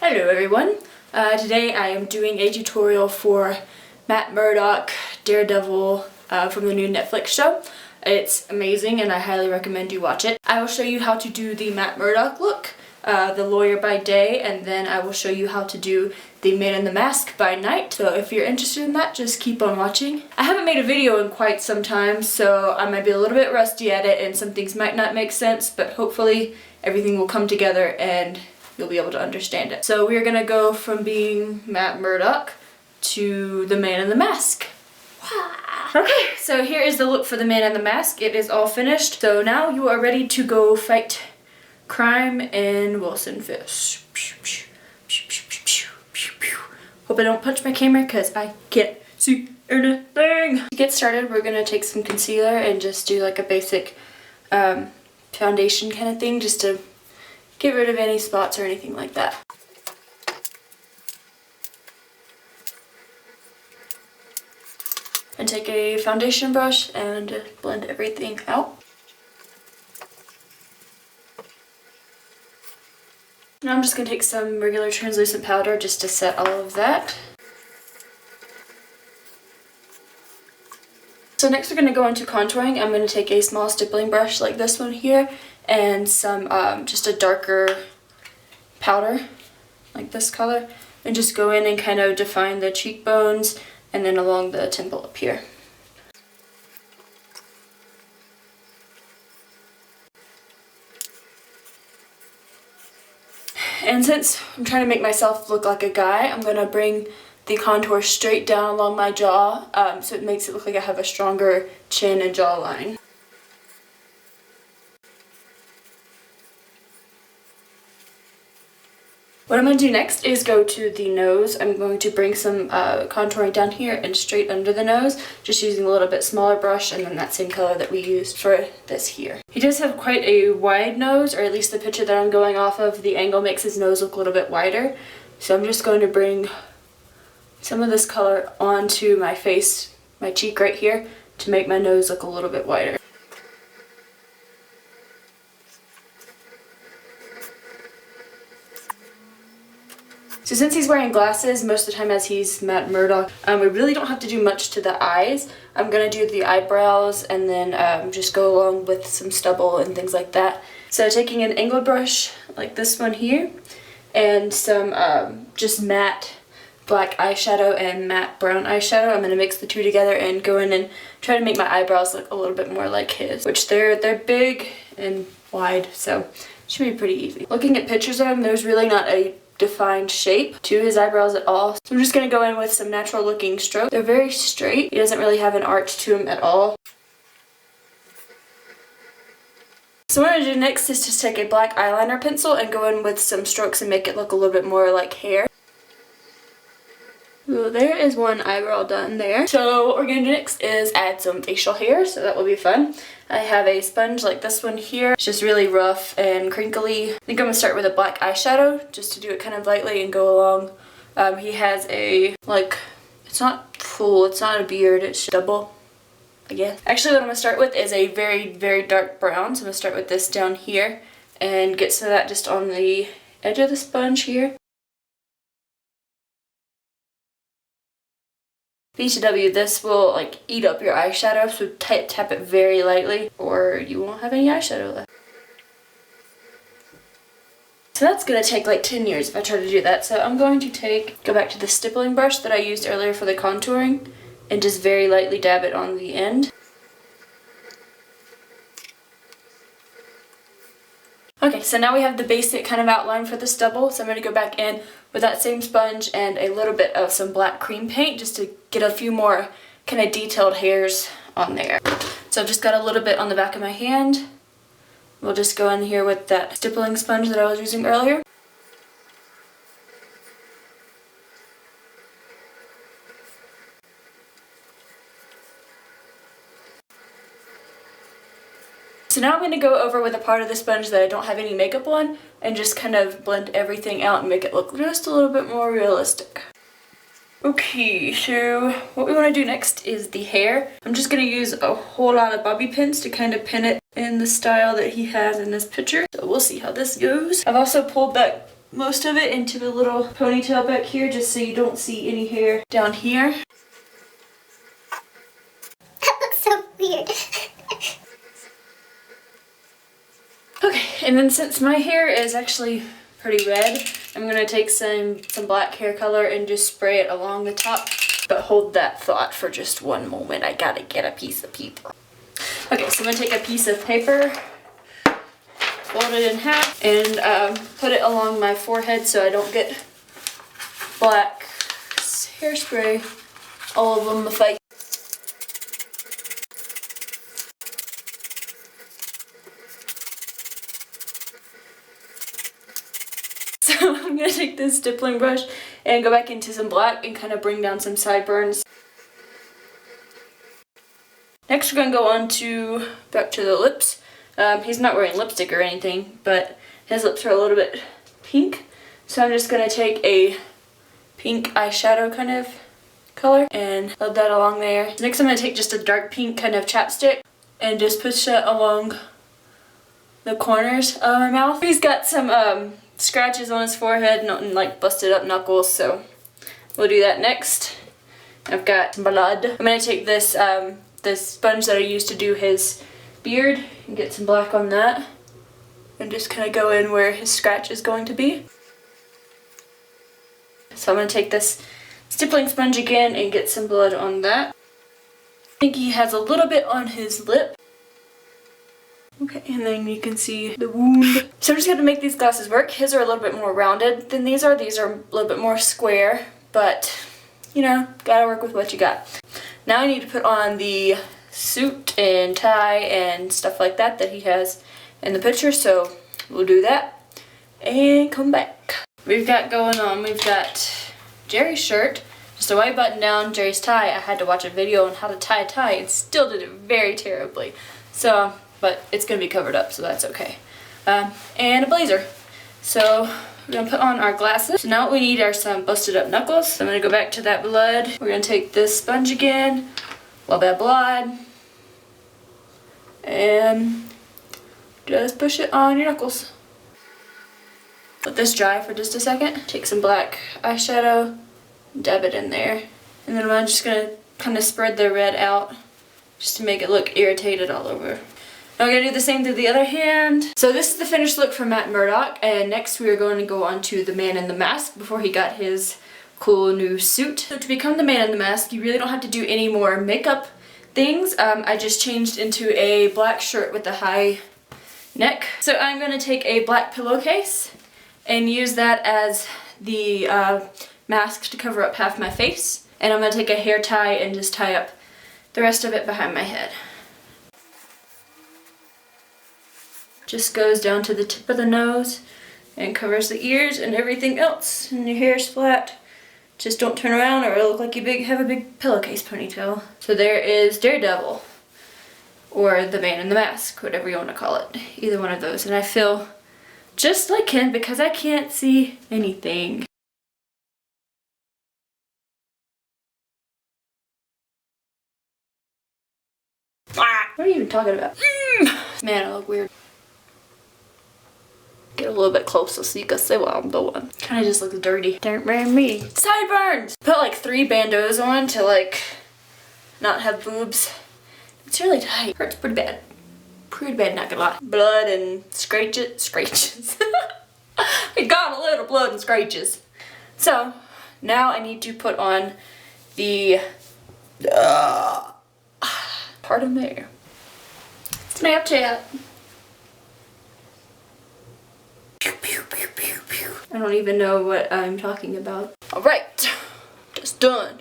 Hello everyone, today I am doing a tutorial for Matt Murdock, Daredevil from the new Netflix show. It's amazing and I highly recommend you watch it. I will show you how to do the Matt Murdock look, the lawyer by day, and then I will show you how to do the man in the mask by night. So if you're interested in that, just keep on watching. I haven't made a video in quite some time, so I might be a little bit rusty at it and some things might not make sense, but hopefully everything will come together and you'll be able to understand it. So we're gonna go from being Matt Murdock to the man in the mask. Okay, so here is the look for the man in the mask. It is all finished. So now you are ready to go fight crime in Wilson Fish. Hope I don't punch my camera because I can't see anything. To get started, we're gonna take some concealer and just do like a basic foundation kind of thing, just to get rid of any spots or anything like that. And take a foundation brush and blend everything out. Now I'm just going to take some regular translucent powder just to set all of that. So next we're going to go into contouring. I'm going to take a small stippling brush like this one here and some just a darker powder like this color, and just go in and kind of define the cheekbones and then along the temple up here. And since I'm trying to make myself look like a guy, I'm going to bring the contour straight down along my jaw, so it makes it look like I have a stronger chin and jawline. What I'm going to do next is go to the nose. I'm going to bring some contouring down here and straight under the nose, just using a little bit smaller brush and then that same color that we used for this here. He does have quite a wide nose, or at least the picture that I'm going off of, the angle makes his nose look a little bit wider. So I'm just going to bring some of this color onto my face, my cheek right here, to make my nose look a little bit wider. So since he's wearing glasses most of the time as he's Matt Murdock, we really don't have to do much to the eyes. I'm going to do the eyebrows and then just go along with some stubble and things like that. So taking an angled brush like this one here and some just matte black eyeshadow and matte brown eyeshadow, I'm going to mix the two together and go in and try to make my eyebrows look a little bit more like his, which they're big and wide, so it should be pretty easy. Looking at pictures of him, there's really not a defined shape to his eyebrows at all. So I'm just going to go in with some natural looking strokes. They're very straight. He doesn't really have an arch to him at all. So what I'm going to do next is just take a black eyeliner pencil and go in with some strokes and make it look a little bit more like hair. So there is one eyebrow done there. So what we're going to do next is add some facial hair, so that will be fun. I have a sponge like this one here. It's just really rough and crinkly. I think I'm going to start with a black eyeshadow just to do it kind of lightly and go along. He has a, like, it's not full, it's not a beard, it's double, I guess. Actually what I'm going to start with is a very, very dark brown. So I'm going to start with this down here and get some of that just on the edge of the sponge here. BTW, this will like eat up your eyeshadow, so tap it very lightly or you won't have any eyeshadow left. So that's going to take like 10 years if I try to do that. So I'm going to go back to the stippling brush that I used earlier for the contouring and just very lightly dab it on the end. Okay, so now we have the basic kind of outline for the stubble, so I'm going to go back in with that same sponge and a little bit of some black cream paint just to get a few more kind of detailed hairs on there. So I've just got a little bit on the back of my hand. We'll just go in here with that stippling sponge that I was using earlier. So now I'm going to go over with a part of the sponge that I don't have any makeup on and just kind of blend everything out and make it look just a little bit more realistic. Okay, so what we want to do next is the hair. I'm just going to use a whole lot of bobby pins to kind of pin it in the style that he has in this picture. So we'll see how this goes. I've also pulled back most of it into a little ponytail back here just so you don't see any hair down here. That looks so weird. Okay, and then since my hair is actually pretty red, I'm gonna take some black hair color and just spray it along the top. But hold that thought for just one moment. I gotta get a piece of paper. Okay, so I'm gonna take a piece of paper, fold it in half, and put it along my forehead so I don't get black hairspray all over my face. So I'm gonna take this stippling brush and go back into some black and kind of bring down some sideburns. Next we're gonna go on to back to the lips. He's not wearing lipstick or anything, but his lips are a little bit pink. So I'm just gonna take a pink eyeshadow kind of color and rub that along there. Next I'm gonna take just a dark pink kind of chapstick and just push it along the corners of my mouth. He's got some scratches on his forehead, nothing like busted up knuckles, so we'll do that next. I've got some blood. I'm gonna take this this sponge that I used to do his beard and get some black on that and just kind of go in where his scratch is going to be. So I'm gonna take this stippling sponge again and get some blood on that. I think he has a little bit on his lip. Okay, and then you can see the wound. So I'm just gonna make these glasses work. His are a little bit more rounded than these are. These are a little bit more square, but you know, gotta work with what you got. Now I need to put on the suit and tie and stuff like that he has in the picture, so we'll do that and come back. We've got Jerry's shirt, just a white button down, Jerry's tie. I had to watch a video on how to tie a tie and still did it very terribly. So, but it's gonna be covered up, so that's okay. And a blazer. So we're gonna put on our glasses. So now what we need are some busted up knuckles. So I'm gonna go back to that blood. We're gonna take this sponge again, rub that blood, and just push it on your knuckles. Let this dry for just a second. Take some black eyeshadow, dab it in there, and then I'm just gonna kind of spread the red out just to make it look irritated all over. Now we're going to do the same to the other hand. So this is the finished look for Matt Murdock, and next we are going to go on to the Man in the Mask before he got his cool new suit. So to become the Man in the Mask, you really don't have to do any more makeup things. I just changed into a black shirt with a high neck. So I'm going to take a black pillowcase and use that as the mask to cover up half my face. And I'm going to take a hair tie and just tie up the rest of it behind my head. Just goes down to the tip of the nose and covers the ears and everything else. And your hair is flat. Just don't turn around or it'll look like you have a big pillowcase ponytail. So there is Daredevil, or the Man in the Mask, whatever you want to call it. Either one of those. And I feel just like him because I can't see anything. What are you even talking about? Man, I look weird. Get a little bit closer so you can see what I'm doing. Kinda just looks dirty. Don't mind me. Sideburns! Put like 3 bandos on to like not have boobs. It's really tight. Hurts pretty bad. Pretty bad, not gonna lie. Blood and scratches. I got a little blood and scratches. So now I need to put on the part of my hair. Snapchat. I don't even know what I'm talking about. Alright, just done.